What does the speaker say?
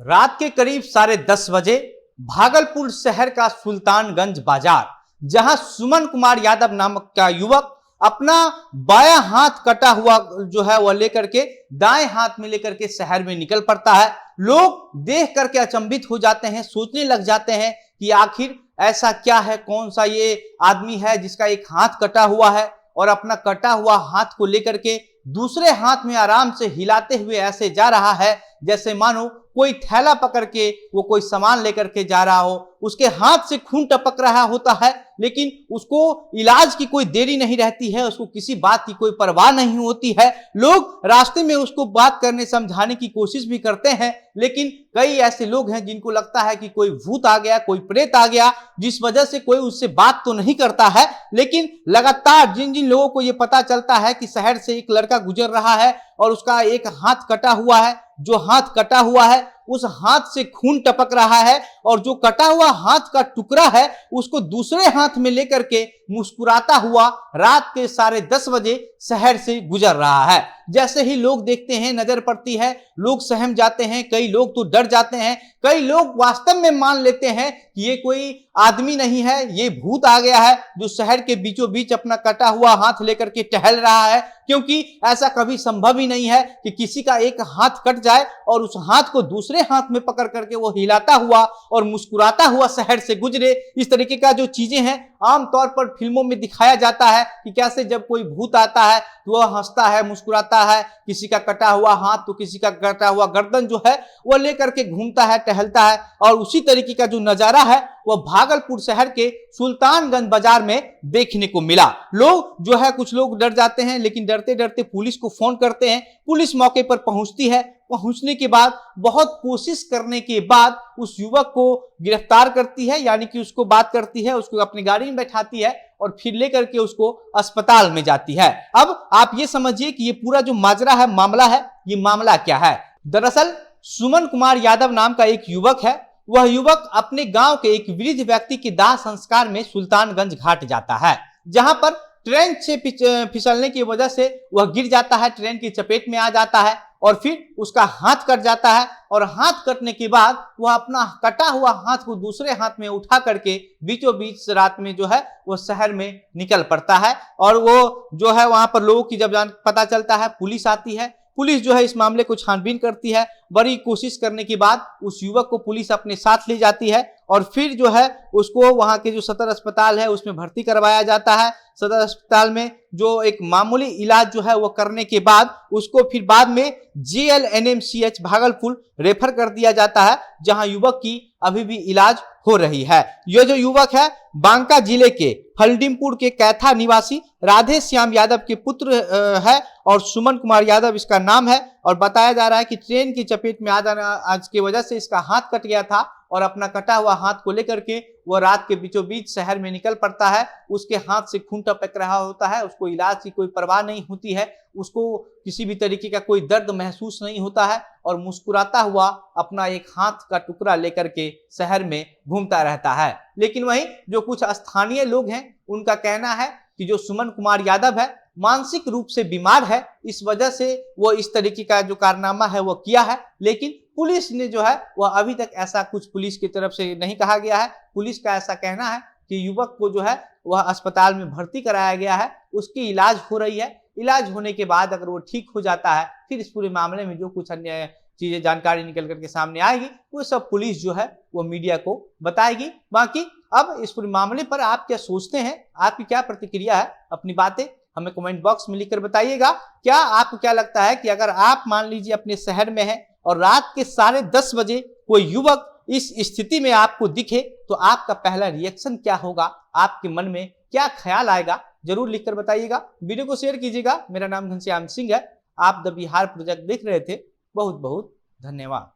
रात के करीब 10:30 बजे भागलपुर शहर का सुल्तानगंज बाजार, जहां सुमन कुमार यादव नामक का युवक अपना बायां हाथ कटा हुआ जो है वह लेकर के दाएं हाथ में लेकर के शहर में निकल पड़ता है। लोग देख करके अचंभित हो जाते हैं, सोचने लग जाते हैं कि आखिर ऐसा क्या है, कौन सा ये आदमी है जिसका एक हाथ कटा हुआ है और अपना कटा हुआ हाथ को लेकर के दूसरे हाथ में आराम से हिलाते हुए ऐसे जा रहा है जैसे मानो कोई थैला पकड़ के वो कोई सामान लेकर के जा रहा हो। उसके हाथ से खून टपक रहा होता है, लेकिन उसको इलाज की कोई देरी नहीं रहती है, उसको किसी बात की कोई परवाह नहीं होती है। लोग रास्ते में उसको बात करने समझाने की कोशिश भी करते हैं, लेकिन कई ऐसे लोग हैं जिनको लगता है कि कोई भूत आ गया, कोई प्रेत आ गया, जिस वजह से कोई उससे बात तो नहीं करता है। लेकिन लगातार जिन जिन लोगों को यह पता चलता है कि शहर से एक लड़का गुजर रहा है और उसका एक हाथ कटा हुआ है, जो हाथ कटा हुआ है उस हाथ से खून टपक रहा है और जो कटा हुआ हाथ का टुकड़ा है उसको दूसरे हाथ में लेकर के मुस्कुराता हुआ रात के 10:30 बजे शहर से गुजर रहा है। जैसे ही लोग देखते हैं, नजर पड़ती है, लोग सहम जाते हैं, कई लोग तो डर जाते हैं, कई लोग वास्तव में मान लेते हैं कि ये कोई आदमी नहीं है, ये भूत आ गया है जो शहर के बीचों बीच अपना कटा हुआ हाथ लेकर के टहल रहा है। क्योंकि ऐसा कभी संभव ही नहीं है कि किसी का एक हाथ कट जाए और उस हाथ को दूसरे हाथ में पकड़ करके वो हिलाता हुआ और मुस्कुराता हुआ शहर से गुजरे। इस तरीके का जो चीजें हैं आमतौर पर फिल्मों में दिखाया जाता है कि कैसे जब कोई भूत आता है तो वह हंसता है, मुस्कुराता है, किसी का कटा हुआ हाथ तो किसी का कटा हुआ गर्दन जो है वह लेकर के घूमता है, टहलता है। और उसी तरीके का जो नजारा है वह भागलपुर शहर के सुल्तानगंज बाजार में देखने को मिला। लोग जो है, कुछ लोग डर जाते हैं, लेकिन डरते डरते पुलिस को फोन करते हैं। पुलिस मौके पर पहुंचती है। पहुंचने के बाद बहुत कोशिश करने के बाद उस युवक को गिरफ्तार करती है, यानी कि उसको बात करती है, उसको अपनी गाड़ी में बैठाती है और फिर लेकर के उसको अस्पताल में जाती है। अब आप ये समझिए कि ये पूरा जो माजरा है, मामला है, ये मामला क्या है। दरअसल सुमन कुमार यादव नाम का एक युवक है। वह युवक अपने गांव के एक वृद्ध व्यक्ति के दाह संस्कार में सुल्तानगंज घाट जाता है, जहां पर ट्रेन से फिसलने की वजह से वह गिर जाता है, ट्रेन की चपेट में आ जाता है और फिर उसका हाथ कट जाता है। और हाथ कटने के बाद वह अपना कटा हुआ हाथ को दूसरे हाथ में उठा करके बीचों बीच रात में जो है वो शहर में निकल पड़ता है। और वो जो है वहां पर लोगों की जब पता चलता है, पुलिस आती है। पुलिस जो है इस मामले को छानबीन करती है। बड़ी कोशिश करने के बाद उस युवक को पुलिस अपने साथ ले जाती है और फिर जो है उसको वहां के जो सदर अस्पताल है उसमें भर्ती करवाया जाता है। सदर अस्पताल में जो एक मामूली इलाज जो है वो करने के बाद उसको फिर बाद में JLNMCH भागलपुर रेफर कर दिया जाता है, जहां युवक की अभी भी इलाज हो रही है। यह जो युवक है बांका जिले के हल्दीपुर के कैथा निवासी राधे श्याम यादव के पुत्र है और सुमन कुमार यादव इसका नाम है। और बताया जा रहा है कि ट्रेन की चपेट में आ जाना आज की वजह से इसका हाथ कट गया था और अपना कटा हुआ हाथ को लेकर के वह रात के बीचों बीच शहर में निकल पड़ता है। उसके हाथ से खून टपक रहा होता है, उसको इलाज की कोई परवाह नहीं होती है, उसको किसी भी तरीके का कोई दर्द महसूस नहीं होता है और मुस्कुराता हुआ अपना एक हाथ का टुकड़ा लेकर के शहर में घूमता रहता है। लेकिन वहीं जो कुछ स्थानीय लोग हैं उनका कहना है कि जो सुमन कुमार यादव है मानसिक रूप से बीमार है, इस वजह से वो इस तरीके का जो कारनामा है वो किया है। लेकिन पुलिस ने जो है वह अभी तक ऐसा कुछ पुलिस की तरफ से नहीं कहा गया है। पुलिस का ऐसा कहना है कि युवक को जो है वह अस्पताल में भर्ती कराया गया है, उसकी इलाज हो रही है। इलाज होने के बाद अगर वो ठीक हो जाता है फिर इस पूरे मामले में जो कुछ अन्य चीजें जानकारी निकल करके सामने आएगी वो सब पुलिस जो है वो मीडिया को बताएगी। बाकी अब इस पूरे मामले पर आप क्या सोचते हैं, आपकी क्या प्रतिक्रिया है, अपनी बातें हमें कमेंट बॉक्स में लिखकर बताइएगा। क्या आपको क्या लगता है कि अगर आप मान लीजिए अपने शहर में हैं और रात के 10:30 बजे कोई युवक इस स्थिति में आपको दिखे तो आपका पहला रिएक्शन क्या होगा, आपके मन में क्या ख्याल आएगा, जरूर लिखकर बताइएगा। वीडियो को शेयर कीजिएगा। मेरा नाम घनश्याम सिंह है। आप द बिहार प्रोजेक्ट देख रहे थे। बहुत बहुत धन्यवाद।